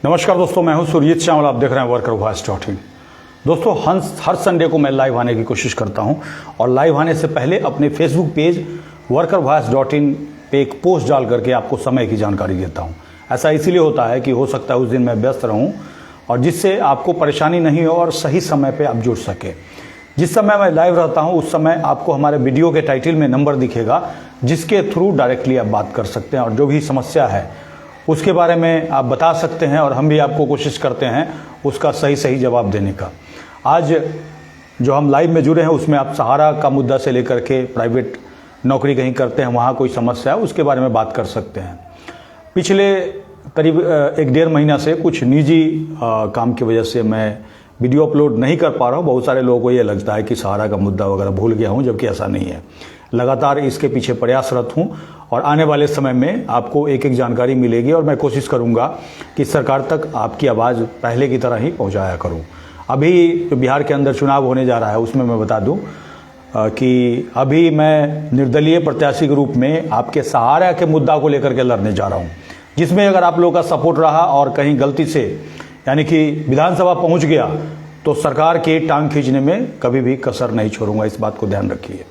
नमस्कार दोस्तों, मैं हूं सुरजीत श्यामल। आप देख रहे हैं workervoice.in। दोस्तों, हर संडे को मैं लाइव आने की कोशिश करता हूं और लाइव आने से पहले अपने फेसबुक पेज workervoice.in पे एक पोस्ट डाल करके आपको समय की जानकारी देता हूं। ऐसा इसीलिए होता है कि हो सकता है उस दिन मैं व्यस्त रहूं और जिससे आपको परेशानी नहीं हो और सही समय पर आप जुड़ सके। जिस समय मैं लाइव रहता हूं उस समय आपको हमारे वीडियो के टाइटल में नंबर दिखेगा, जिसके थ्रू डायरेक्टली आप बात कर सकते हैं और जो भी समस्या है उसके बारे में आप बता सकते हैं और हम भी आपको कोशिश करते हैं उसका सही जवाब देने का। आज जो हम लाइव में जुड़े हैं उसमें आप सहारा का मुद्दा से लेकर के प्राइवेट नौकरी कहीं करते हैं, वहाँ कोई समस्या है उसके बारे में बात कर सकते हैं। पिछले करीब 1-1.5 महीना से कुछ निजी काम की वजह से मैं वीडियो अपलोड नहीं कर पा रहा हूँ। बहुत सारे लोगों को ये लगता है कि सहारा का मुद्दा वगैरह भूल गया हूँ, जबकि ऐसा नहीं है। लगातार इसके पीछे प्रयासरत हूँ और आने वाले समय में आपको एक जानकारी मिलेगी और मैं कोशिश करूँगा कि सरकार तक आपकी आवाज़ पहले की तरह ही पहुँचाया करूँ। अभी जो बिहार के अंदर चुनाव होने जा रहा है उसमें मैं बता दूँ कि अभी मैं निर्दलीय प्रत्याशी के रूप में आपके सहारा के मुद्दा को लेकर के लड़ने जा रहा हूँ, जिसमें अगर आप लोगों का सपोर्ट रहा और कहीं गलती से यानी कि विधानसभा पहुँच गया तो सरकार के टांग खींचने में कभी भी कसर नहीं छोड़ूंगा। इस बात को ध्यान रखिए।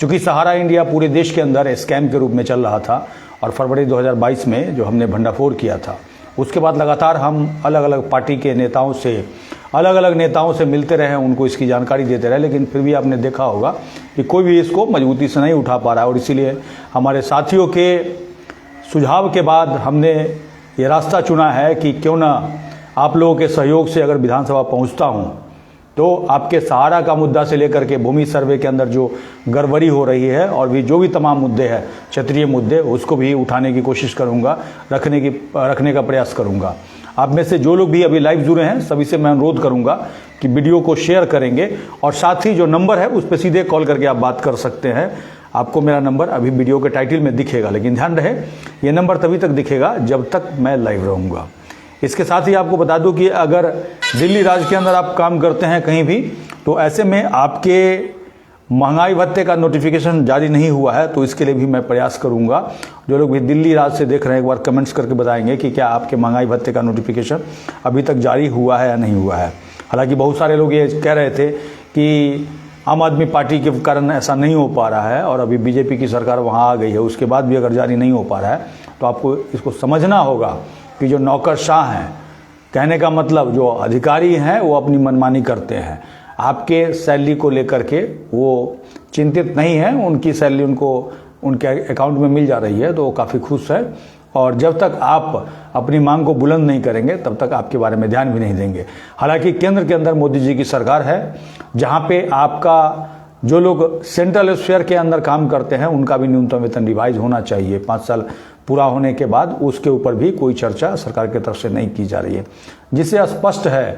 चूंकि सहारा इंडिया पूरे देश के अंदर स्कैम के रूप में चल रहा था और फरवरी 2022 में जो हमने भंडाफोड़ किया था, उसके बाद लगातार हम अलग अलग पार्टी के नेताओं से मिलते रहे, उनको इसकी जानकारी देते रहे, लेकिन फिर भी आपने देखा होगा कि कोई भी इसको मजबूती से नहीं उठा पा रहा है। और इसीलिए हमारे साथियों के सुझाव के बाद हमने ये रास्ता चुना है कि क्यों ना आप लोगों के सहयोग से अगर विधानसभा पहुंचता हूं तो आपके सहारा का मुद्दा से लेकर के भूमि सर्वे के अंदर जो गड़बड़ी हो रही है और भी जो भी तमाम मुद्दे हैं, क्षेत्रीय मुद्दे, उसको भी उठाने की कोशिश करूंगा, रखने का प्रयास करूंगा। आप में से जो लोग भी अभी लाइव जुड़े हैं सभी से मैं अनुरोध करूंगा कि वीडियो को शेयर करेंगे और साथ ही जो नंबर है उस पर सीधे कॉल करके आप बात कर सकते हैं। आपको मेरा नंबर अभी वीडियो के टाइटल में दिखेगा, लेकिन ध्यान रहे ये नंबर तभी तक दिखेगा जब तक मैं लाइव रहूँगा। इसके साथ ही आपको बता दूं कि अगर दिल्ली राज्य के अंदर आप काम करते हैं कहीं भी, तो ऐसे में आपके महंगाई भत्ते का नोटिफिकेशन जारी नहीं हुआ है, तो इसके लिए भी मैं प्रयास करूंगा। जो लोग भी दिल्ली राज्य से देख रहे हैं एक बार कमेंट्स करके बताएंगे कि क्या आपके महंगाई भत्ते का नोटिफिकेशन अभी तक जारी हुआ है या नहीं हुआ है। हालांकि बहुत सारे लोग ये कह रहे थे कि आम आदमी पार्टी के कारण ऐसा नहीं हो पा रहा है और अभी बीजेपी की सरकार वहाँ आ गई है, उसके बाद भी अगर जारी नहीं हो पा रहा है तो आपको इसको समझना होगा कि जो नौकरशाह हैं, कहने का मतलब जो अधिकारी हैं वो अपनी मनमानी करते हैं। आपके सैलरी को लेकर के वो चिंतित नहीं है, उनकी सैलरी उनके अकाउंट में मिल जा रही है तो वो काफ़ी खुश है। और जब तक आप अपनी मांग को बुलंद नहीं करेंगे तब तक आपके बारे में ध्यान भी नहीं देंगे। हालांकि केंद्र के अंदर मोदी जी की सरकार है, जहाँ पे आपका जो लोग सेंट्रल स्फीयर के अंदर काम करते हैं उनका भी न्यूनतम वेतन रिवाइज होना चाहिए 5 साल पूरा होने के बाद। उसके ऊपर भी कोई चर्चा सरकार की तरफ से नहीं की जा रही है, जिससे स्पष्ट है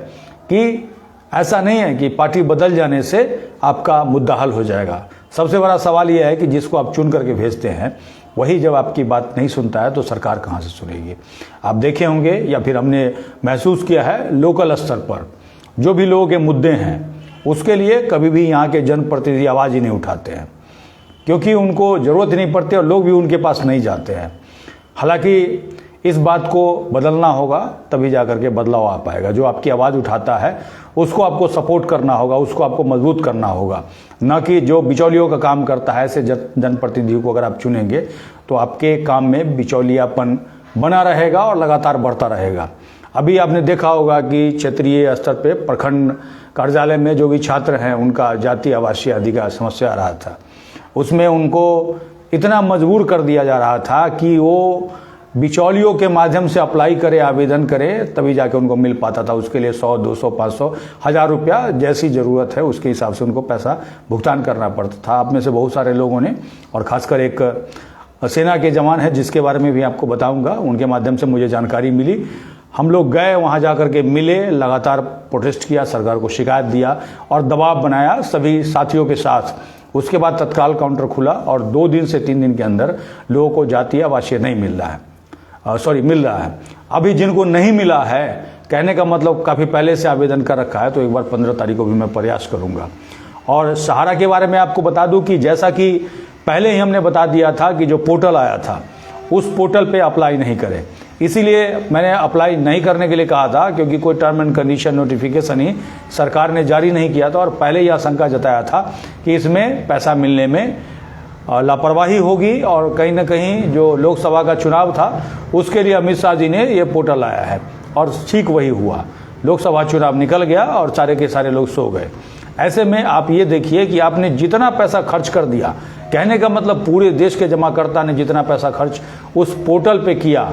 कि ऐसा नहीं है कि पार्टी बदल जाने से आपका मुद्दा हल हो जाएगा। सबसे बड़ा सवाल यह है कि जिसको आप चुन करके भेजते हैं वही जब आपकी बात नहीं सुनता है तो सरकार कहाँ से सुनेगी। आप देखे होंगे या फिर हमने महसूस किया है, लोकल स्तर पर जो भी लोगों के मुद्दे हैं उसके लिए कभी भी यहाँ के जनप्रतिनिधि आवाज़ ही नहीं उठाते हैं, क्योंकि उनको ज़रूरत नहीं पड़ती और लोग भी उनके पास नहीं जाते हैं। हालांकि इस बात को बदलना होगा, तभी जाकर के बदलाव आ पाएगा। जो आपकी आवाज़ उठाता है उसको आपको सपोर्ट करना होगा, उसको आपको मजबूत करना होगा, न कि जो बिचौलियों का काम करता है ऐसे जनप्रतिनिधियों को अगर आप चुनेंगे तो आपके काम में बिचौलियापन बना रहेगा और लगातार बढ़ता रहेगा। अभी आपने देखा होगा कि क्षेत्रीय स्तर पे प्रखंड कार्यालय में जो भी छात्र हैं उनका जाति आवासीय आदि का समस्या आ रहा था, उसमें उनको इतना मजबूर कर दिया जा रहा था कि वो बिचौलियों के माध्यम से अप्लाई करे, आवेदन करे, तभी जाके उनको मिल पाता था। उसके लिए 100, 200, 500, 1000 रुपया जैसी ज़रूरत है उसके हिसाब से उनको पैसा भुगतान करना पड़ता था। आप में से बहुत सारे लोगों ने, और ख़ासकर एक सेना के जवान है जिसके बारे में भी आपको बताऊंगा, उनके माध्यम से मुझे जानकारी मिली। हम लोग गए, वहाँ जा कर के मिले, लगातार प्रोटेस्ट किया, सरकार को शिकायत दिया और दबाव बनाया सभी साथियों के साथ। उसके बाद तत्काल काउंटर खुला और 2 दिन से 3 दिन के अंदर लोगों को जातीय आवासीय नहीं मिल रहा है, मिल रहा है। अभी जिनको नहीं मिला है, कहने का मतलब काफ़ी पहले से आवेदन कर रखा है, तो एक बार 15 तारीख को भी मैं प्रयास करूंगा। और सहारा के बारे में आपको बता दूं कि जैसा कि पहले ही हमने बता दिया था कि जो पोर्टल आया था उस पोर्टल पे अप्लाई नहीं करें। इसीलिए मैंने अप्लाई नहीं करने के लिए कहा था, क्योंकि कोई टर्म एंड कंडीशन नोटिफिकेशन ही सरकार ने जारी नहीं किया था और पहले ही आशंका जताया था कि इसमें पैसा मिलने में लापरवाही होगी और कहीं ना कहीं जो लोकसभा का चुनाव था उसके लिए अमित शाह जी ने ये पोर्टल लाया है और ठीक वही हुआ। लोकसभा चुनाव निकल गया और सारे के सारे लोग सो गए। ऐसे में आप ये देखिए कि आपने जितना पैसा खर्च कर दिया, कहने का मतलब पूरे देश के जमाकर्ता ने जितना पैसा खर्च उस पोर्टल पे किया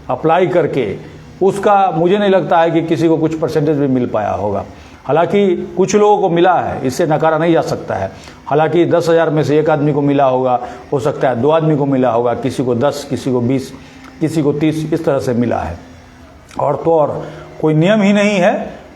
अप्लाई करके, उसका मुझे नहीं लगता है कि किसी को कुछ परसेंटेज भी मिल पाया होगा। हालांकि कुछ लोगों को मिला है, इससे नकारा नहीं जा सकता है। हालांकि 10,000 में से एक आदमी को मिला होगा, हो सकता है 2 आदमी को मिला होगा, किसी को 10, किसी को 20, किसी को 30, इस तरह से मिला है। और तो और कोई नियम ही नहीं है।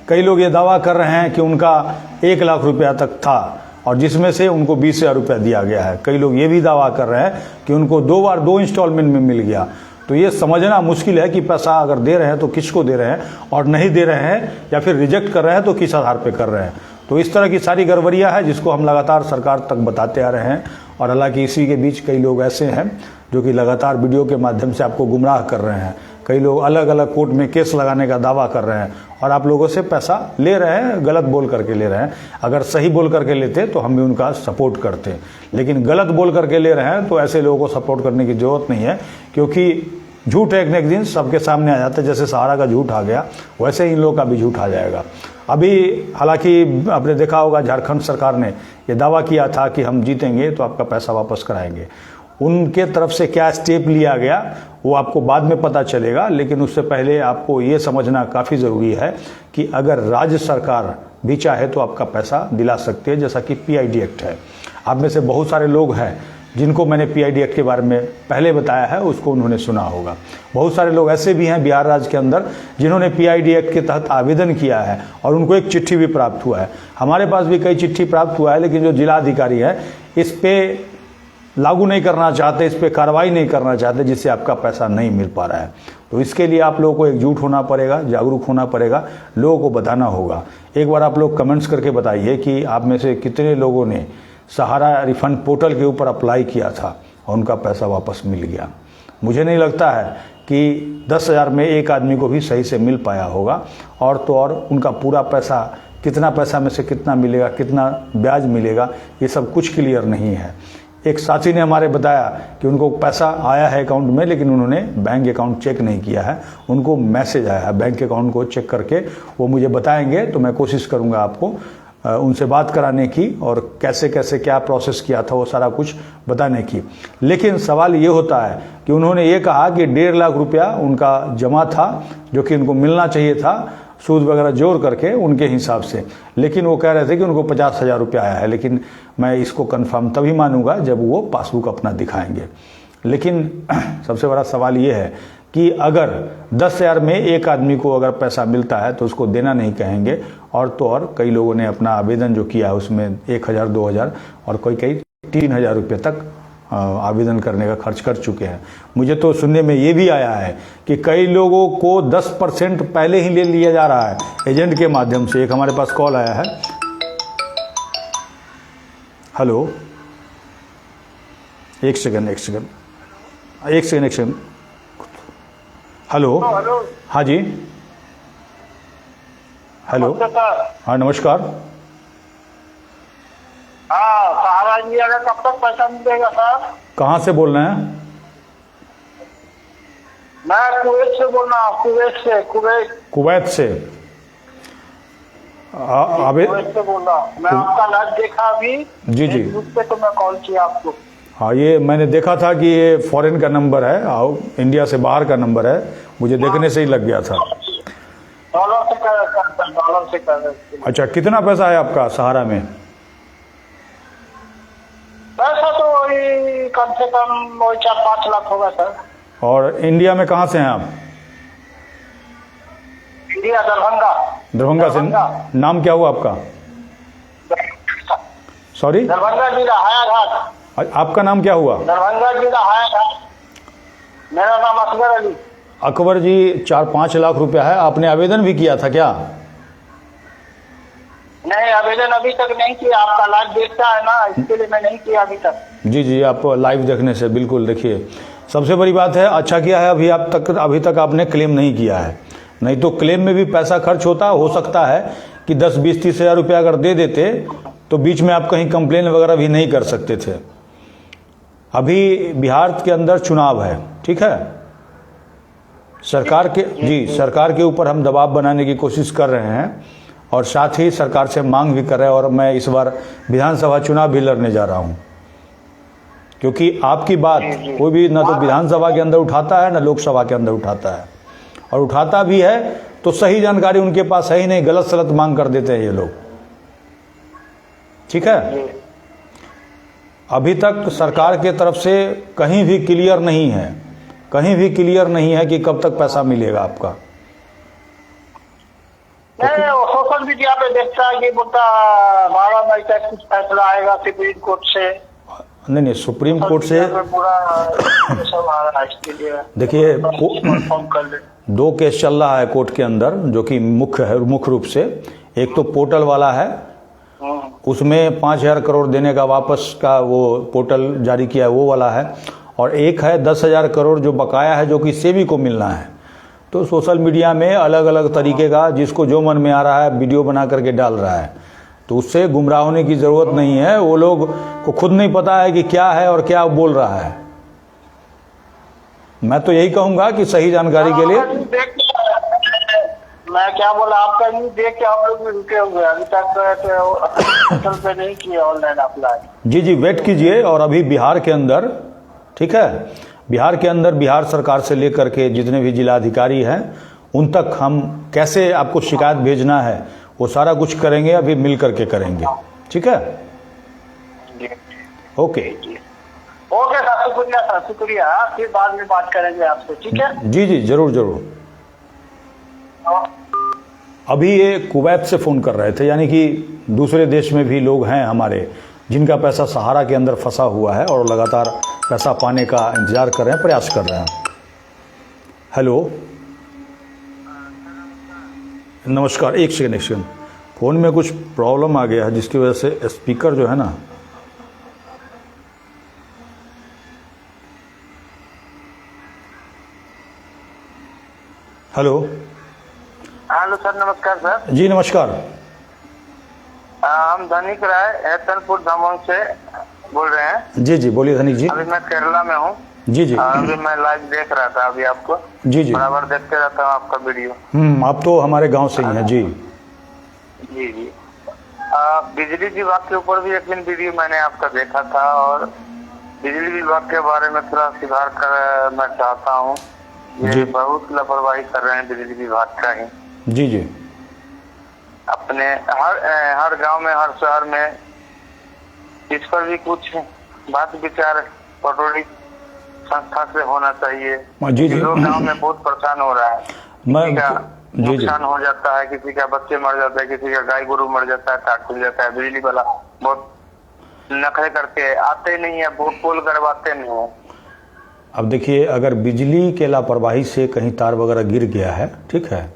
कई लोग ये दावा कर रहे हैं कि उनका 1 लाख रुपया तक था और जिसमें से उनको 20,000 रुपया दिया गया है। कई लोग ये भी दावा कर रहे हैं कि उनको 2 बार 2 इंस्टॉलमेंट में मिल गया। तो ये समझना मुश्किल है कि पैसा अगर दे रहे हैं तो किसको दे रहे हैं और नहीं दे रहे हैं या फिर रिजेक्ट कर रहे हैं तो किस आधार पे कर रहे हैं। तो इस तरह की सारी गड़बड़ियां हैं जिसको हम लगातार सरकार तक बताते आ रहे हैं। और हालांकि इसी के बीच कई लोग ऐसे हैं जो कि लगातार वीडियो के माध्यम से आपको गुमराह कर रहे हैं। कई लोग अलग अलग कोर्ट में केस लगाने का दावा कर रहे हैं और आप लोगों से पैसा ले रहे हैं, गलत बोल करके ले रहे हैं। अगर सही बोल करके लेते तो हम भी उनका सपोर्ट करते, लेकिन गलत बोल करके ले रहे हैं तो ऐसे लोगों को सपोर्ट करने की जरूरत नहीं है, क्योंकि झूठ एक न एक दिन सबके सामने आ जाता है। जैसे सहारा का झूठ आ गया, वैसे इन लोगों का भी झूठ आ जाएगा। अभी हालांकि आपने देखा होगा झारखंड सरकार ने यह दावा किया था कि हम जीतेंगे तो आपका पैसा वापस कराएंगे। उनके तरफ से क्या स्टेप लिया गया वो आपको बाद में पता चलेगा, लेकिन उससे पहले आपको ये समझना काफ़ी ज़रूरी है कि अगर राज्य सरकार भी चाहे तो आपका पैसा दिला सकती है, जैसा कि पीआईडी एक्ट है। आप में से बहुत सारे लोग हैं जिनको मैंने पीआईडी एक्ट के बारे में पहले बताया है, उसको उन्होंने सुना होगा। बहुत सारे लोग ऐसे भी हैं बिहार राज्य के अंदर जिन्होंने पीआईडी एक्ट के तहत आवेदन किया है और उनको एक चिट्ठी भी प्राप्त हुआ है। हमारे पास भी कई चिट्ठी प्राप्त हुआ है, लेकिन जो जिला अधिकारी है इस पे लागू नहीं करना चाहते, इस पे कार्रवाई नहीं करना चाहते, जिससे आपका पैसा नहीं मिल पा रहा है। तो इसके लिए आप लोगों को एकजुट होना पड़ेगा, जागरूक होना पड़ेगा, लोगों को बताना होगा। एक बार आप लोग कमेंट्स करके बताइए कि आप में से कितने लोगों ने सहारा रिफंड पोर्टल के ऊपर अप्लाई किया था और उनका पैसा वापस मिल गया। मुझे नहीं लगता है कि 10,000 में एक आदमी को भी सही से मिल पाया होगा। और तो और उनका पूरा पैसा, कितना पैसा में से कितना मिलेगा, कितना ब्याज मिलेगा, ये सब कुछ क्लियर नहीं है। एक साथी ने हमारे बताया कि उनको पैसा आया है अकाउंट में, लेकिन उन्होंने बैंक अकाउंट चेक नहीं किया है। उनको मैसेज आया है, बैंक अकाउंट को चेक करके वो मुझे बताएंगे, तो मैं कोशिश करूंगा आपको उनसे बात कराने की और कैसे कैसे क्या प्रोसेस किया था वो सारा कुछ बताने की। लेकिन सवाल ये होता है कि उन्होंने ये कहा कि 1.5 लाख रुपया उनका जमा था, जो कि उनको मिलना चाहिए था सूद वगैरह जोड़ करके उनके हिसाब से, लेकिन वो कह रहे थे कि उनको 50,000 रुपया आया है। लेकिन मैं इसको कंफर्म तभी मानूंगा जब वो पासबुक अपना दिखाएंगे। लेकिन सबसे बड़ा सवाल ये है कि अगर 10,000 में एक आदमी को अगर पैसा मिलता है तो उसको देना नहीं कहेंगे। और तो और कई लोगों ने अपना आवेदन जो किया है उसमें 1,000, 2,000 और कोई 3,000 रुपये तक आवेदन करने का खर्च कर चुके हैं। मुझे तो सुनने में ये भी आया है कि कई लोगों को 10% पहले ही ले लिया जा रहा है एजेंट के माध्यम से। एक हमारे पास कॉल आया है। हेलो, एक सेकंड। हेलो, हाँ जी, हेलो, हाँ नमस्कार। हाँ, सहारा इंडिया का कब तक पैसा मिलेगा सर? कहाँ से बोल रहे हैं? मैं कुवैत से बोल रहा हूँ। कुवैत से। कुवैत से बोल रहा हूँ। मैं आपका लाइव देखा अभी जी जी, पे, तो मैं कॉल किया आपको। हाँ, ये मैंने देखा था कि ये फॉरेन का नंबर है, इंडिया से बाहर का नंबर है, मुझे देखने से ही लग गया था। डॉलर से कर रहे। अच्छा, कितना पैसा है आपका सहारा में? पैसा तो वही कम से कम 4-5 लाख होगा सर। और इंडिया में कहाँ से हैं आप? इंडिया दरभंगा से। नाम क्या हुआ आपका? सॉरी, दरभंगा जिला हायाघाट। आपका नाम क्या हुआ? दरभंगा जिला हायाघाट। मेरा नाम अकबर अली। अकबर जी, 4-5 लाख रुपया है। आपने आवेदन भी किया था क्या? नहीं, आवेदन अभी तक नहीं किया। आपका लाइव देखता है ना, इसके लिए मैं नहीं किया अभी तक। जी जी, आप लाइव देखने से बिल्कुल। देखिए, सबसे बड़ी बात है, अच्छा किया है अभी तक आपने क्लेम नहीं किया है, नहीं तो क्लेम में भी पैसा खर्च हो सकता है कि 10, 20, 30 हज़ार रुपया अगर दे देते तो बीच में आप कहीं कंप्लेन वगैरह भी नहीं कर सकते थे। अभी बिहार के अंदर चुनाव है, ठीक है, सरकार के ऊपर हम दबाव बनाने की कोशिश कर रहे हैं और साथ ही सरकार से मांग भी कर रहे हैं, और मैं इस बार विधानसभा चुनाव भी लड़ने जा रहा हूं, क्योंकि आपकी बात कोई भी ना तो विधानसभा के अंदर उठाता है ना लोकसभा के अंदर उठाता है, और उठाता भी है तो सही जानकारी उनके पास है ही नहीं, गलत सलत मांग कर देते हैं ये लोग, ठीक है। अभी तक सरकार के तरफ से कहीं भी क्लियर नहीं है कि कब तक पैसा मिलेगा आपका। नहीं, वो सोशल मीडिया पे देखता है कि बोलता 12 मई तक कुछ फैसला आएगा सुप्रीम कोर्ट से। नहीं, सुप्रीम कोर्ट से पूरा सब आ रहा है इसके लिए। देखिए, कर ले। 2 केस चल रहा है कोर्ट के अंदर, जो कि मुख्य रूप से एक तो पोर्टल वाला है, उसमें 5,000 करोड़ देने का वापस का वो पोर्टल जारी किया है, वो वाला है, और एक है 10,000 करोड़ जो बकाया है, जो कि सेबी को मिलना है। तो सोशल मीडिया में अलग अलग तरीके का जिसको जो मन में आ रहा है वीडियो बना करके डाल रहा है, तो उससे गुमराह होने की जरूरत नहीं है। वो लोग को खुद नहीं पता है कि क्या है और क्या बोल रहा है। मैं तो यही कहूंगा कि सही जानकारी के लिए मैं क्या बोला, आपका न्यूज देख के हम लोग भी रुके हुए, अभी तक पे नहीं किया ऑनलाइन अप्लाई। जी, वेट कीजिए। और अभी बिहार के अंदर, ठीक है, बिहार के अंदर बिहार सरकार से लेकर के जितने भी जिलाधिकारी हैं उन तक हम कैसे आपको शिकायत भेजना है वो सारा कुछ करेंगे, अभी मिल करके करेंगे, ठीक है। ओके सर, शुक्रिया, फिर बाद में बात करेंगे आपसे, ठीक है। जी, जरूर। अभी ये कुवैत से फ़ोन कर रहे थे, यानी कि दूसरे देश में भी लोग हैं हमारे जिनका पैसा सहारा के अंदर फंसा हुआ है और लगातार पैसा पाने का इंतजार कर रहे हैं, प्रयास कर रहे हैं। हेलो, नमस्कार। एक सेकंड, फ़ोन में कुछ प्रॉब्लम आ गया है जिसकी वजह से स्पीकर जो है ना, हेलो सर, नमस्कार सर। जी नमस्कार। हम धनिक राय ऐतनपुर दमोह से बोल रहे हैं। जी बोलिए धनिक जी। अभी मैं केरला में हूँ। जी अभी मैं लाइव देख रहा था अभी आपको। जी बराबर देखते रहता हूँ आपका वीडियो। आप तो हमारे गांव से ही हैं। जी। बिजली विभाग के ऊपर भी एक दिन वीडियो मैंने आपका देखा था और बिजली विभाग के बारे में थोड़ा सुधार करना चाहता हूँ। ये बहुत लापरवाही कर रहे हैं बिजली विभाग का ही। जी अपने हर गांव में, हर शहर में इस पर भी कुछ बात विचार पटोरी संस्था से होना चाहिए। जी लोग गांव में बहुत परेशान हो रहा है। किसी का नुकसान हो जाता है, किसी का बच्चे मर जाता है, किसी का गाय गोरू मर जाता है, तार टूट जाता है। बिजली वाला बहुत नखरे करके आते नहीं है, पोल करवाते नहीं है। अब देखिए, अगर बिजली के लापरवाही से कहीं तार वगैरह गिर गया है, ठीक है,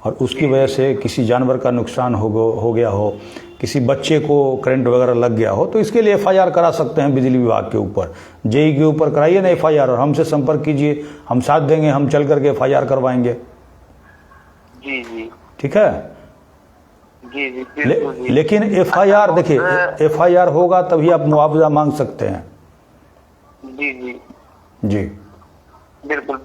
और उसकी वजह से किसी जानवर का नुकसान हो गया हो, किसी बच्चे को करंट वगैरह लग गया हो, तो इसके लिए FIR करा सकते हैं बिजली विभाग के ऊपर। JE के ऊपर कराइए ना FIR और हमसे संपर्क कीजिए, हम साथ देंगे, हम चल करके FIR करवाएंगे। जी ठीक है। जी लेकिन FIR देखिए, FIR होगा तभी आप मुआवजा मांग सकते हैं। जी बिल्कुल।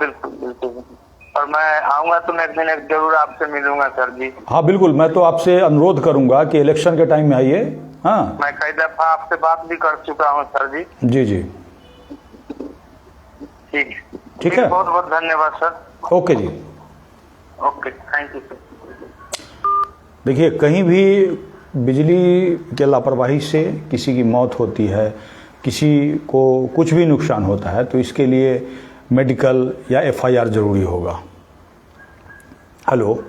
और मैं आऊंगा तो मैं एक दिन जरूर आपसे मिलूंगा सर जी। हाँ बिल्कुल, मैं तो आपसे अनुरोध करूंगा कि इलेक्शन के टाइम में आइए। हाँ, मैं कई दफा आपसे बात भी कर चुका हूँ सर जी। जी ठीक है। बहुत बहुत धन्यवाद सर। ओके जी, ओके, थैंक यू सर। देखिए, कहीं भी बिजली के लापरवाही से किसी की मौत होती है, किसी को कुछ भी नुकसान होता है, तो इसके लिए मेडिकल या FIR जरूरी होगा। हेलो,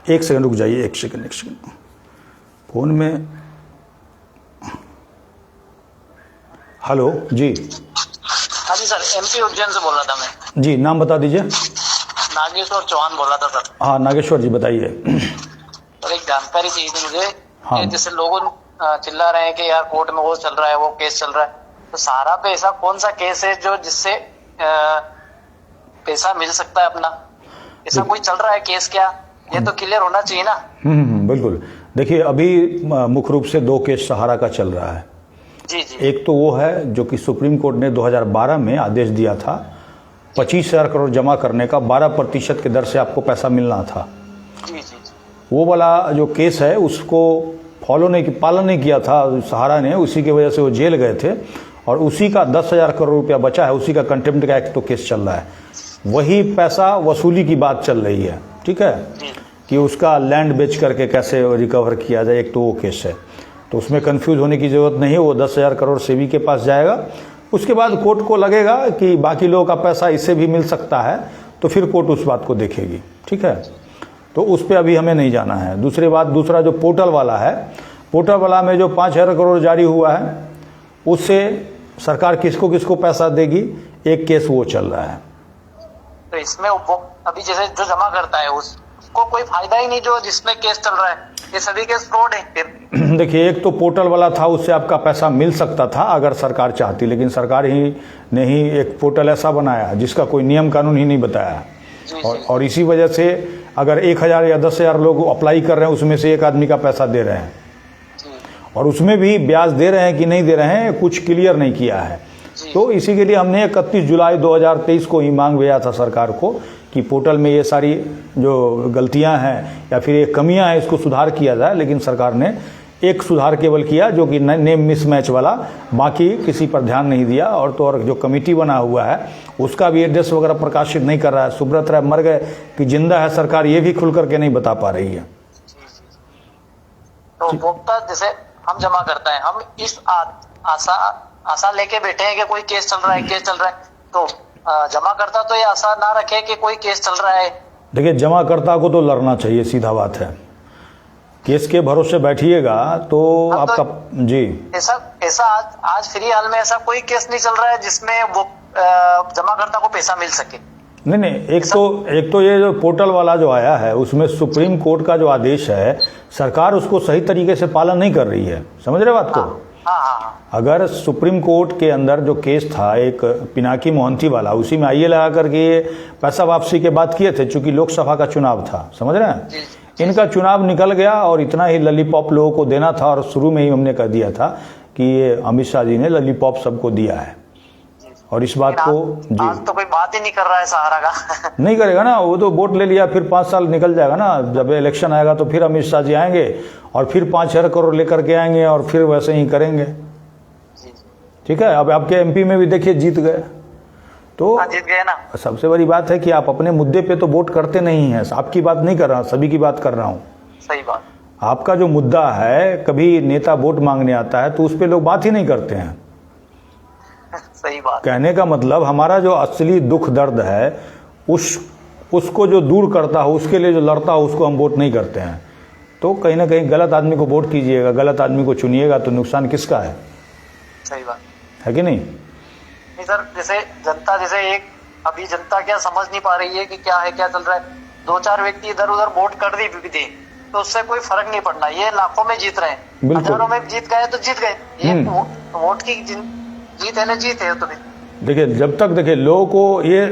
एक सेकंड रुक जाइए, एक सेकंड फोन में। हेलो जी। हाँ जी सर, MP उज्जैन से बोल रहा था मैं। जी, नाम बता दीजिए। नागेश्वर चौहान बोल रहा था सर। हाँ नागेश्वर जी, बताइए। सर एक जानकारी चाहिए थी मुझे। हाँ। जैसे लोग चिल्ला रहे हैं कि यार कोर्ट में वो चल रहा है, वो केस चल रहा है, तो सहारा पे ऐसा कौन सा केस है जो जिससे पैसा मिल सकता है अपना? ऐसा कोई चल रहा है केस क्या? ये तो क्लियर होना चाहिए ना। बिल्कुल। देखिए अभी मुख्य रूप से 2 केस सहारा का चल रहा है। जी जी। एक तो वो है जो कि सुप्रीम कोर्ट ने 2012 में आदेश दिया था 25,000 करोड़ जमा करने का, 12% के दर से आपको पैसा मिलना था। जी जी। वो वाला जो केस है उसको पालन नहीं किया था सहारा ने, उसी की वजह से वो जेल गए थे और उसी का 10,000 करोड़ रुपया बचा है, उसी का कंटेम्प्ट का एक तो केस चल रहा है। वही पैसा वसूली की बात चल रही है, ठीक है, कि उसका लैंड बेच करके कैसे रिकवर किया जाए, एक तो वो केस है। तो उसमें कंफ्यूज होने की ज़रूरत नहीं है, वो 10,000 करोड़ सेबी के पास जाएगा। उसके बाद कोर्ट को लगेगा कि बाकी लोगों का पैसा इससे भी मिल सकता है, तो फिर कोर्ट उस बात को देखेगी, ठीक है। तो उस पर अभी हमें नहीं जाना है। दूसरा जो पोर्टल वाला है, पोर्टल वाला में जो 5,000 करोड़ जारी हुआ है उससे सरकार किसको किसको पैसा देगी, एक केस वो चल रहा है। तो इसमें वो अभी जैसे जो जमा करता है उसको कोई फायदा ही नहीं, जो जिसमें केस चल रहा है, ये सभी केस फ्रॉड है फिर। देखिए एक तो पोर्टल वाला था, उससे आपका पैसा मिल सकता था अगर सरकार चाहती, लेकिन सरकार ही ने ही एक पोर्टल ऐसा बनाया जिसका कोई नियम कानून ही नहीं बताया। और इसी वजह से अगर 1,000 या 10,000 लोग अप्लाई कर रहे हैं, उसमें से एक आदमी का पैसा दे रहे हैं और उसमें भी ब्याज दे रहे हैं कि नहीं दे रहे हैं कुछ क्लियर नहीं किया है। तो इसी के लिए हमने 31 जुलाई 2023 को ही मांग भेजा था सरकार को कि पोर्टल में ये सारी जो गलतियां हैं या फिर ये कमियां हैं इसको सुधार किया जाए। लेकिन सरकार ने एक सुधार केवल किया जो कि नेम मिसमैच वाला, बाकी किसी पर ध्यान नहीं दिया। और तो और जो कमेटी बना हुआ है उसका भी एड्रेस वगैरह प्रकाशित नहीं कर रहा है। सुब्रत राय मर गए कि जिंदा है सरकार ये भी खुल करके नहीं बता पा रही है। तो उपभोक्ता जैसे हम जमा करते हैं, हम इस आशा लेके बैठे हैं कि कोई केस चल रहा है, तो जमा करता तो ये आशा ना रखे कि कोई केस चल रहा है। देखिए जमाकर्ता को तो लड़ना चाहिए, सीधा बात है। केस के भरोसे बैठिएगा तो आपका तो जी ऐसा आज फिलहाल में ऐसा कोई केस नहीं चल रहा है जिसमें वो जमाकर्ता को पैसा मिल सके। नहीं, एक तो ये जो पोर्टल वाला जो आया है उसमें सुप्रीम कोर्ट का जो आदेश है सरकार उसको सही तरीके से पालन नहीं कर रही है। समझ रहे बात को? हाँ। अगर सुप्रीम कोर्ट के अंदर जो केस था एक पिनाकी मोहंती वाला, उसी में आईए लगा करके ये पैसा वापसी के बात किए थे, चूंकि लोकसभा का चुनाव था। समझ रहे हैं? इनका चुनाव निकल गया और इतना ही लॉलीपॉप लोगों को देना था और शुरू में ही हमने कह दिया था कि ये अमित शाह जी ने लॉलीपॉप सबको दिया है। और इस बात को जी आज तो कोई बात ही नहीं कर रहा है सहारा का। नहीं करेगा ना, वो तो वोट ले लिया, फिर 5 साल निकल जाएगा ना। जब इलेक्शन आएगा तो फिर अमित शाह जी आएंगे और फिर 5,000 करोड़ लेकर के आएंगे और फिर वैसे ही करेंगे। ठीक है, अब आपके एमपी में भी देखिए जीत गए। तो जीत गए ना। सबसे बड़ी बात है कि आप अपने मुद्दे पे तो वोट करते नहीं हैं। आपकी बात नहीं कर रहा, सभी की बात कर रहा हूँ। सही बात। आपका जो मुद्दा है, कभी नेता वोट मांगने आता है तो उस पर लोग बात ही नहीं करते हैं। सही बात। कहने का मतलब हमारा जो असली दुख दर्द है उसको जो दूर करता हो, उसके लिए जो लड़ता हो, उसको हम वोट नहीं करते हैं। तो कहीं ना कहीं गलत आदमी को वोट कीजिएगा, गलत आदमी को चुनिएगा तो नुकसान किसका है? सही बात है कि नहीं? नहीं सर, जैसे जनता अभी जनता क्या समझ नहीं पा रही है कि क्या है क्या चल रहा है। 2-4 व्यक्ति इधर उधर वोट कर दी दे तो उससे कोई फर्क नहीं पड़ना। ये लाखों में जीत रहे हैं, हजारों में जीत गए तो जीत गए। ये वोट की जीत है ना, जीत है। तो देखिए जब तक लोगों को ये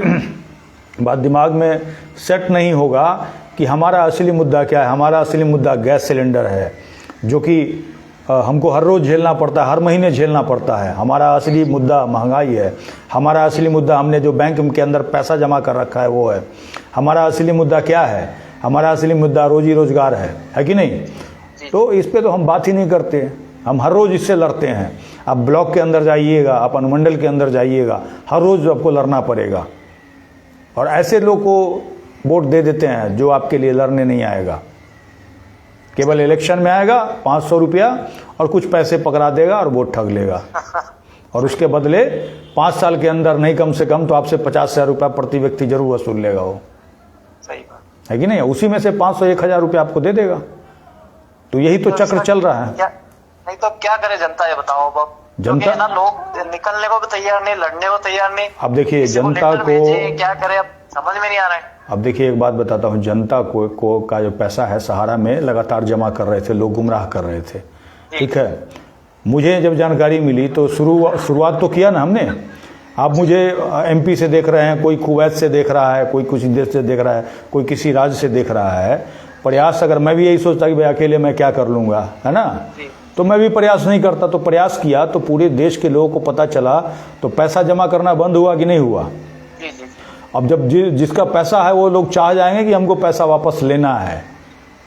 बात दिमाग में सेट नहीं होगा कि हमारा असली मुद्दा क्या है। हमारा असली मुद्दा गैस सिलेंडर है, जो कि हमको हर रोज़ झेलना पड़ता है, हर महीने झेलना पड़ता है। हमारा असली मुद्दा महंगाई है। हमारा असली मुद्दा हमने जो बैंक के अंदर पैसा जमा कर रखा है वो है। हमारा असली मुद्दा क्या है? हमारा असली मुद्दा रोजी रोजगार है कि नहीं? तो इस पे तो हम बात ही नहीं करते। हम हर रोज़ इससे लड़ते हैं। आप ब्लॉक के अंदर जाइएगा, आप अनुमंडल के अंदर जाइएगा, हर रोज़ आपको लड़ना पड़ेगा। और ऐसे लोग को वोट दे देते हैं जो आपके लिए लड़ने नहीं आएगा, केवल इलेक्शन में आएगा, 500 रुपया और कुछ पैसे पकड़ा देगा और वोट ठग लेगा। और उसके बदले 5 साल के अंदर नहीं कम से कम तो आपसे 50,000 रुपया प्रति व्यक्ति जरूर वसूल लेगा वो। सही बात है कि नहीं? उसी में से 500-1,000 रुपया आपको दे देगा। तो यही तो चक्र चल रहा है। नहीं तो क्या करे जनता, ये बताओ अब। जनता ना, लोग निकलने को भी तैयार नहीं, लड़ने को तैयार नहीं। अब देखिए जनता को क्या करे, अब समझ में नहीं आ रहा है। अब देखिए एक बात बताता हूँ, जनता को का जो पैसा है सहारा में लगातार जमा कर रहे थे लोग, गुमराह कर रहे थे। ठीक है, मुझे जब जानकारी मिली तो शुरुआत तो किया ना हमने। आप मुझे एमपी से देख रहे हैं, कोई कुवैत से देख रहा है, कोई कुछ देश से देख रहा है, कोई किसी राज्य से देख रहा है। प्रयास अगर मैं भी यही सोचता कि भाई अकेले मैं क्या कर लूँगा, है ना, तो मैं भी प्रयास नहीं करता। तो प्रयास किया तो पूरे देश के लोगों को पता चला, तो पैसा जमा करना बंद हुआ कि नहीं हुआ। अब जब जिसका पैसा है वो लोग चाह जाएंगे कि हमको पैसा वापस लेना है,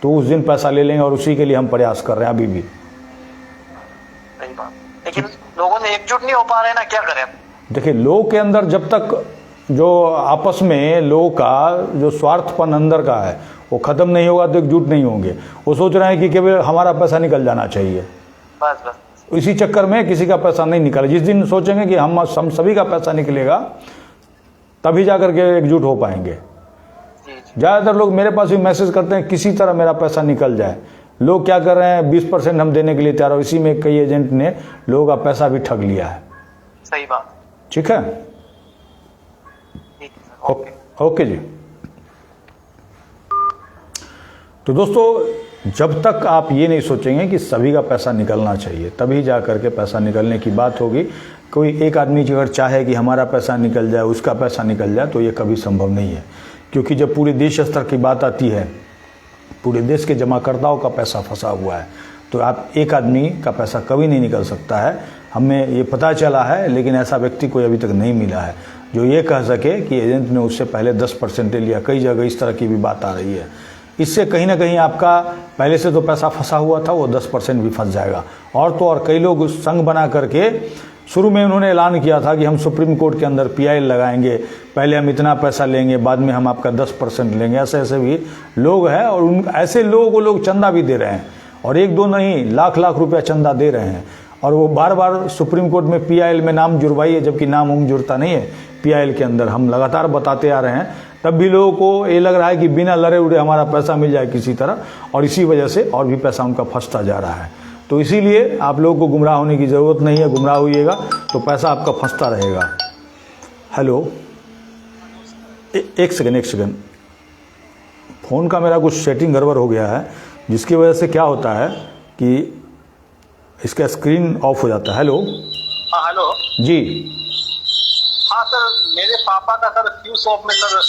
तो उस दिन पैसा ले लेंगे, और उसी के लिए हम प्रयास कर रहे हैं अभी भी। सही बात, लेकिन लोगों ने एकजुट नहीं हो पा रहे ना, क्या करें। देखिए, लोगों के अंदर जब तक जो आपस में लोगों का जो स्वार्थपन अंदर का है वो खत्म नहीं होगा तो एकजुट नहीं होंगे। वो सोच रहे हैं कि केवल हमारा पैसा निकल जाना चाहिए, बस बस इसी चक्कर में किसी का पैसा नहीं निकले। जिस दिन सोचेंगे कि हम सभी का पैसा निकलेगा, तभी जाकर के एकजुट हो पाएंगे। ज़्यादातर लोग मेरे पास भी मैसेज करते हैं किसी तरह मेरा पैसा निकल जाए। लोग क्या कर रहे हैं, 20% हम देने के लिए तैयार हो। इसी में कई एजेंट ने लोगों का पैसा भी ठग लिया है। सही बात, ठीक है, ओके जी। तो दोस्तों, जब तक आप ये नहीं सोचेंगे कि सभी का पैसा निकलना चाहिए, तभी जा करके पैसा निकलने की बात होगी। कोई एक आदमी अगर चाहे कि हमारा पैसा निकल जाए, उसका पैसा निकल जाए, तो ये कभी संभव नहीं है। क्योंकि जब पूरे देश स्तर की बात आती है, पूरे देश के जमाकर्ताओं का पैसा फंसा हुआ है, तो आप एक आदमी का पैसा कभी नहीं निकल सकता है। हमें ये पता चला है, लेकिन ऐसा व्यक्ति कोई अभी तक नहीं मिला है जो ये कह सके कि एजेंट ने उससे पहले 10% ले लिया। कई जगह इस तरह की भी बात आ रही है। इससे कहीं ना कहीं आपका पहले से तो पैसा फंसा हुआ था, वो 10% भी फंस जाएगा। और तो और कई लोग संघ बना करके, शुरू में उन्होंने ऐलान किया था कि हम सुप्रीम कोर्ट के अंदर PIL लगाएंगे, पहले हम इतना पैसा लेंगे, बाद में हम आपका 10% लेंगे। ऐसे ऐसे भी लोग हैं, और उन ऐसे लोगों को लोग चंदा भी दे रहे हैं, और एक दो नहीं, लाख लाख रुपया चंदा दे रहे हैं। और वो बार बार सुप्रीम कोर्ट में PIL में नाम जुड़वाइए, जबकि नाम उम जुड़ता नहीं है PIL के अंदर। हम लगातार बताते आ रहे हैं, तब भी लोगों को ये लग रहा है कि बिना लड़े उड़े हमारा पैसा मिल जाए किसी तरह, और इसी वजह से और भी पैसा उनका फंसता जा रहा है। तो इसीलिए आप लोगों को गुमराह होने की ज़रूरत नहीं है। गुमराह होइएगा तो पैसा आपका फंसता रहेगा। हेलो, एक सेकंड, फ़ोन का मेरा कुछ सेटिंग गड़बड़ हो गया है, जिसकी वजह से क्या होता है कि इसका स्क्रीन ऑफ हो जाता है। हेलो, हाँ हेलो जी। हाँ सर, मेरे पापा का सर क्यू शॉप में सर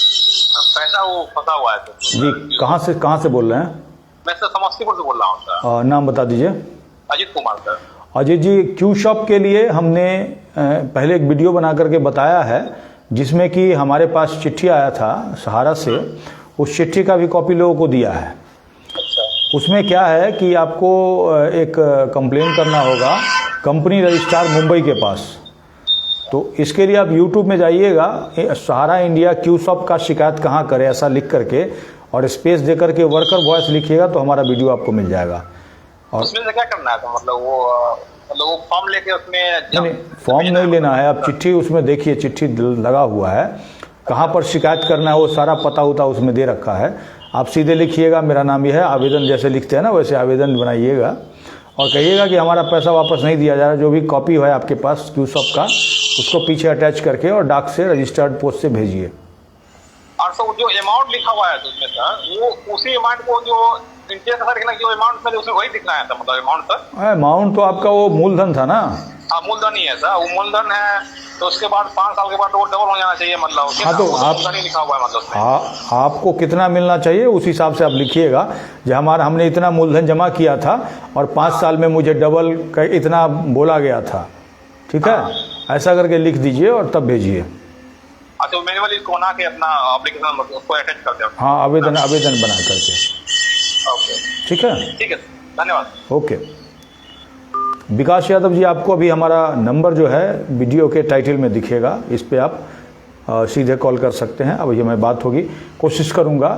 पैसा वो फंसा हुआ है सर। जी, कहाँ से बोल रहे हैं? मैं सर समस्तीपुर से बोल रहा हूँ सर। नाम बता दीजिए। अजीत कुमार सर। अजीत जी, क्यू शॉप के लिए हमने पहले एक वीडियो बना करके बताया है, जिसमें कि हमारे पास चिट्ठी आया था सहारा से। उस चिट्ठी का भी कॉपी लोगों को दिया है। उसमें क्या है कि आपको एक कंप्लेन करना होगा कंपनी रजिस्ट्रार मुंबई के पास। तो इसके लिए आप YouTube में जाइएगा, सहारा इंडिया क्यू शॉप का शिकायत कहाँ करें, ऐसा लिख करके और स्पेस दे करके वर्कर वॉइस लिखिएगा, तो हमारा वीडियो आपको मिल जाएगा। और उसमें से क्या करना है? तो मतलब वो फॉर्म लेके उसमें नहीं, फॉर्म नहीं लेना है। आप चिट्ठी उसमें देखिए, चिट्ठी लगा हुआ है, कहाँ पर शिकायत करना है वो सारा पता होता उसमें दे रखा है। आप सीधे लिखिएगा, मेरा नाम यह है, आवेदन जैसे लिखते हैं ना वैसे आवेदन बनाइएगा, और कहिएगा कि हमारा पैसा वापस नहीं दिया जा रहा। जो भी कॉपी है आपके पास क्यू शॉप का, उसको पीछे अटैच करके और डाक से रजिस्टर्ड पोस्ट से भेजिए। और सर जो अमाउंट लिखा हुआ है उसमें सर, वो उसी अमाउंट को जो इंटरेस्ट सर जो अमाउंट में उसमें वही दिखना है सर, मतलब अमाउंट सर। अमाउंट तो आपका वो मूलधन था ना? हाँ, मूलधन ही है सर। वो मूलधन है, तो उसके बाद 5 साल के बाद वो डबल हो जाना चाहिए, मतलब। हाँ, तो आप लिखा हुआ है मतलब आपको कितना मिलना चाहिए उस हिसाब से आप लिखिएगा। जो हमने इतना मूलधन जमा किया था और 5 साल में मुझे डबल इतना बोला गया था, ठीक है, ऐसा करके लिख दीजिए और तब भेजिए। अच्छा, मैनुअल इसको बना के अपना एप्लीकेशन उसको अटैच कर दें। हाँ, आवेदन बना करके। ओके, ठीक है, धन्यवाद। ओके। विकास यादव जी, आपको अभी हमारा नंबर जो है वीडियो के टाइटल में दिखेगा, इस पे आप सीधे कॉल कर सकते हैं। अब ये मैं बात होगी, कोशिश करूँगा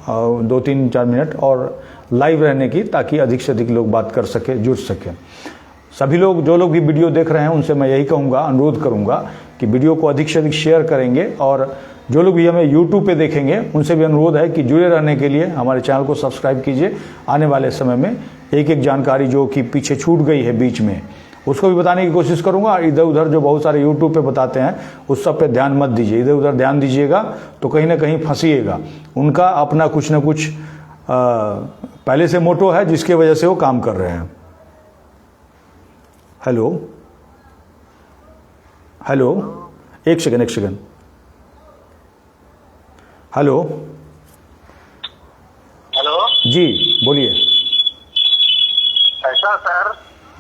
2-3-4 मिनट और लाइव रहने की, ताकि अधिक से अधिक लोग बात कर सके, जुड़ सके। सभी लोग, जो लोग भी वीडियो देख रहे हैं, उनसे मैं यही कहूँगा, अनुरोध करूँगा कि वीडियो को अधिक से अधिक शेयर करेंगे। और जो लोग भी हमें YouTube पे देखेंगे, उनसे भी अनुरोध है कि जुड़े रहने के लिए हमारे चैनल को सब्सक्राइब कीजिए। आने वाले समय में एक जानकारी जो कि पीछे छूट गई है बीच में, उसको भी बताने की कोशिश करूँगा। इधर उधर जो बहुत सारे YouTube पे बताते हैं, उस सब पे ध्यान मत दीजिए। इधर उधर ध्यान दीजिएगा तो कहीं ना कहीं फंसिएगा। उनका अपना कुछ न कुछ पहले से मोटो है, जिसके वजह से वो काम कर रहे हैं। हेलो हेलो, एक सेकंड। हेलो हेलो जी, बोलिए। ऐसा सर,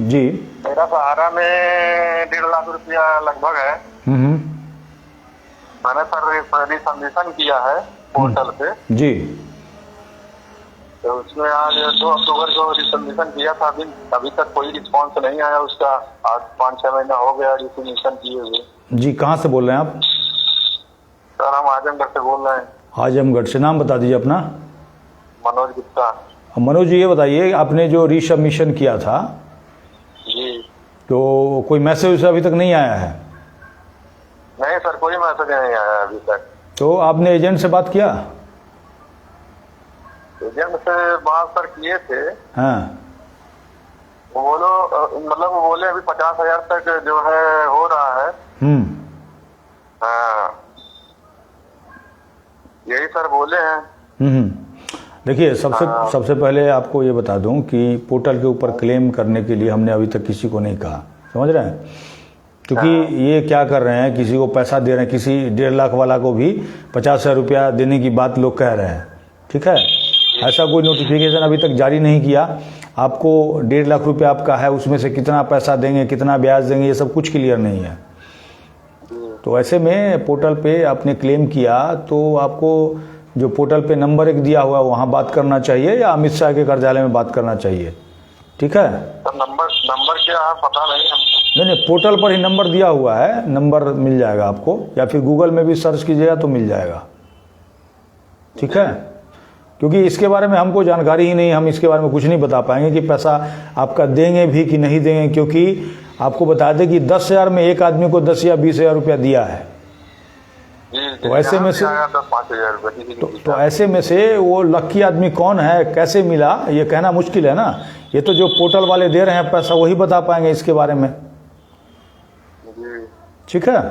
जी। मेरा सहारा में 1.5 लाख रुपया लगभग है। मैंने सर रिसबमिशन किया है पोर्टल पे जी। तो उसमें आज 2 अक्टूबर को रिसबमिशन किया था, अभी तक कोई रिस्पॉन्स नहीं आया उसका। आज 5-6 महीना हो गया रिसबमिशन किए हुए। जी, कहाँ से बोल रहे हैं आप? सर हम आजमगढ़ से बोल रहे हैं। आजमगढ़ से। नाम बता दीजिए अपना। मनोज गुप्ता। मनोज जी, ये बताइए, आपने जो रिसबमिशन किया था जी, तो कोई मैसेज अभी तक नहीं आया है? नहीं सर, कोई मैसेज नहीं आया अभी तक। तो आपने एजेंट से बात किया? एजेंट से बात सर किए थे। हाँ। वो बोले अभी 50,000 तक जो है हो रहा है। हाँ, यही सर बोले हैं। देखिए, सबसे पहले आपको ये बता दूं कि पोर्टल के ऊपर क्लेम करने के लिए हमने अभी तक किसी को नहीं कहा, समझ रहे हैं? क्योंकि ये क्या कर रहे हैं, किसी को पैसा दे रहे हैं, किसी 1.5 लाख वाला को भी 50,000 रुपया देने की बात लोग कह रहे हैं। ठीक है, ऐसा कोई नोटिफिकेशन अभी तक जारी नहीं किया। आपको 1.5 लाख रुपया आपका है, उसमें से कितना पैसा देंगे, कितना ब्याज देंगे, ये सब कुछ क्लियर नहीं है। तो ऐसे में पोर्टल पे आपने क्लेम किया तो आपको जो पोर्टल पे नंबर एक दिया हुआ है वहाँ बात करना चाहिए या अमित शाह के कार्यालय में बात करना चाहिए। ठीक है, तो नंबर क्या है पता नहीं हमको। नहीं, पोर्टल पर ही नंबर दिया हुआ है, नंबर मिल जाएगा आपको, या फिर गूगल में भी सर्च कीजिएगा तो मिल जाएगा। ठीक है, क्योंकि इसके बारे में हमको जानकारी ही नहीं, हम इसके बारे में कुछ नहीं बता पाएंगे कि पैसा आपका देंगे भी कि नहीं देंगे, क्योंकि आपको बता दें कि 10,000 में एक आदमी को 10 या 20,000 रुपया दिया है। तो ऐसे में से 5,000 रुपये तो ऐसे में से वो लक्की आदमी कौन है, कैसे मिला, ये कहना मुश्किल है ना। ये तो जो पोर्टल वाले दे रहे हैं पैसा वही बता पाएंगे इसके बारे में। ठीक है,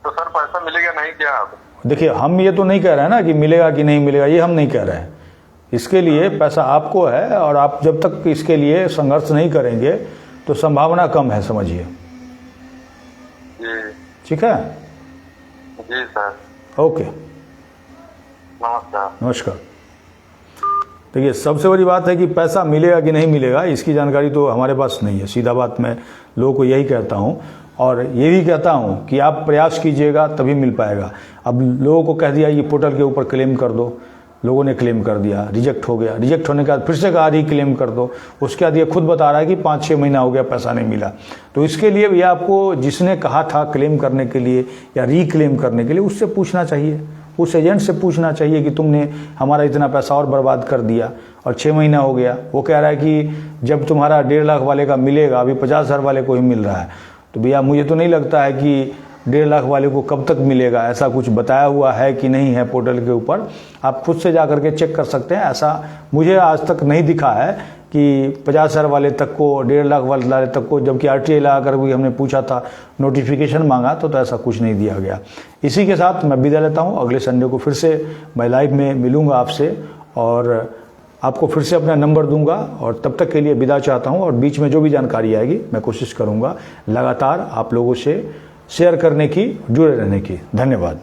तो सर पैसा मिलेगा नहीं क्या? देखिए, हम ये तो नहीं कह रहे हैं ना कि मिलेगा कि नहीं मिलेगा, ये हम नहीं कह रहे हैं। इसके लिए पैसा आपको है और आप जब तक इसके लिए संघर्ष नहीं करेंगे तो संभावना कम है, समझिए। ठीक है जी सर। ओके, नमस्कार। नमस्कार। देखिए, सबसे बड़ी बात है कि पैसा मिलेगा कि नहीं मिलेगा इसकी जानकारी तो हमारे पास नहीं है। सीधा बात मैं लोगों को यही कहता हूँ और ये भी कहता हूँ कि आप प्रयास कीजिएगा तभी मिल पाएगा। अब लोगों को कह दिया ये पोर्टल के ऊपर क्लेम कर दो, लोगों ने क्लेम कर दिया, रिजेक्ट हो गया, रिजेक्ट होने के बाद फिर से कहा क्लेम कर दो, उसके बाद ये खुद बता रहा है कि 5-6 महीना हो गया पैसा नहीं मिला। तो इसके लिए भैया आपको जिसने कहा था क्लेम करने के लिए या रीक्लेम करने के लिए उससे पूछना चाहिए, उस एजेंट से पूछना चाहिए कि तुमने हमारा इतना पैसा और बर्बाद कर दिया और 6 महीना हो गया। वो कह रहा है कि जब तुम्हारा 1.5 लाख वाले का मिलेगा, अभी 50,000 वाले को ही मिल रहा है। तो भैया मुझे तो नहीं लगता है कि 1.5 लाख वाले को कब तक मिलेगा, ऐसा कुछ बताया हुआ है कि नहीं है पोर्टल के ऊपर। आप खुद से जा करके चेक कर सकते हैं। ऐसा मुझे आज तक नहीं दिखा है कि 50,000 वाले तक को, 1.5 लाख वाले तक को, जबकि RTI लगा कर भी हमने पूछा था, नोटिफिकेशन मांगा तो ऐसा कुछ नहीं दिया गया। इसी के साथ मैं विदा लेता हूँ। अगले संडे को फिर से मैं लाइव में मिलूँगा आपसे और आपको फिर से अपना नंबर दूंगा और तब तक के लिए विदा चाहता हूँ। और बीच में जो भी जानकारी आएगी मैं कोशिश करूँगा लगातार आप लोगों से शेयर करने की, जुड़े रहने की। धन्यवाद।